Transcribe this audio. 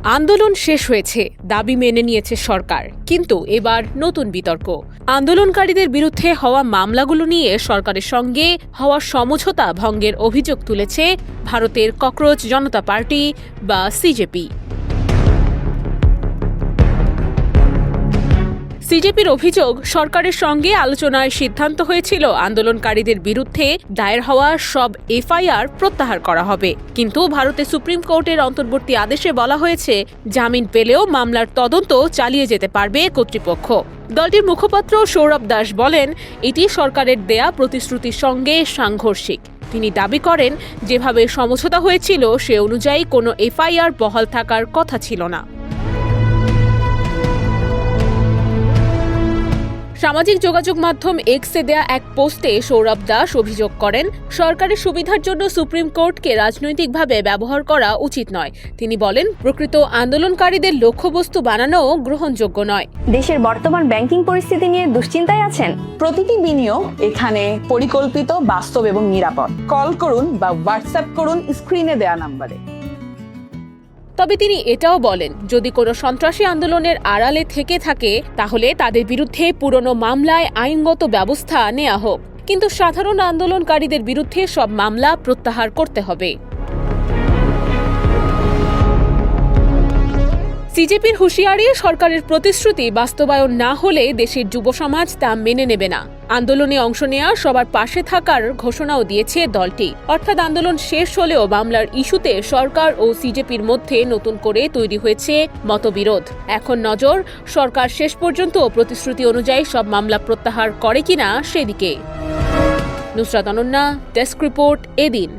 আন্দোলন শেষ হয়েছে, দাবি মেনে নিয়েছে সরকার, কিন্তু এবার নতুন বিতর্ক। আন্দোলনকারীদের বিরুদ্ধে হওয়া মামলাগুলো নিয়ে সরকারের সঙ্গে হওয়া সমঝোতা ভঙ্গের অভিযোগ তুলেছে ভারতের ককরোচ জনতা পার্টি বা সিজেপি। সিজেপির অভিযোগ, সরকারের সঙ্গে আলোচনায় সিদ্ধান্ত হয়েছিল আন্দোলনকারীদের বিরুদ্ধে দায়ের হওয়া সব এফআইআর প্রত্যাহার করা হবে, কিন্তু ভারতের সুপ্রিম কোর্টের অন্তর্বর্তী আদেশে বলা হয়েছে জামিন পেলেও মামলার তদন্ত চালিয়ে যেতে পারবে কর্তৃপক্ষ। দলটির মুখপাত্র সৌরভ দাস বলেন, এটি সরকারের দেয়া প্রতিশ্রুতির সঙ্গে সাংঘর্ষিক। তিনি দাবি করেন, যেভাবে সমঝোতা হয়েছিল সে অনুযায়ী কোনো এফআইআর বহাল থাকার কথা ছিল না। সামাজিক যোগাযোগ মাধ্যম এক্সে দেয়া এক পোস্টে সৌরভ দাস অভিযোগ করেন, সরকারের সুবিধার জন্য সুপ্রিম কোর্টকে রাজনৈতিকভাবে ব্যবহার করা উচিত নয়। তিনি বলেন, প্রকৃত আন্দোলনকারীদের লক্ষ্যবস্তু বানানো গ্রহণযোগ্য নয়। দেশের বর্তমান ব্যাংকিং পরিস্থিতি নিয়ে দুশ্চিন্তায় আছেন? প্রতিটি বিনিয়োগ এখানে পরিকল্পিত, বাস্তব এবং নিরাপদ। কল করুন বা হোয়াটসঅ্যাপ করুন স্ক্রিনে দেয়া নম্বরে। তবে তিনি এটাও বলেন, যদি কোনো সন্ত্রাসী আন্দোলনের আড়ালে থেকে থাকে তাহলে তাদের বিরুদ্ধে পুরনো মামলায় আইনগত ব্যবস্থা নেওয়া হোক, কিন্তু সাধারণ আন্দোলনকারীদের বিরুদ্ধে সব মামলা প্রত্যাহার করতে হবে। সিজেপির হুঁশিয়ারি, সরকারের প্রতিশ্রুতি বাস্তবায়ন না হলে দেশের যুব সমাজ তা মেনে নেবে না। আন্দোলনে অংশ নেওয়া সবার পাশে থাকার ঘোষণাও দিয়েছে দলটি। অর্থাৎ আন্দোলন শেষ হলেও মামলার ইস্যুতে সরকার ও সিজেপির মধ্যে নতুন করে তৈরি হয়েছে মতবিরোধ। এখন নজর সরকার শেষ পর্যন্ত প্রতিশ্রুতি অনুযায়ী সব মামলা প্রত্যাহার করে কিনা সেদিকে। নুসরাত অনন্যা, ডেস্ক রিপোর্ট, এদিন।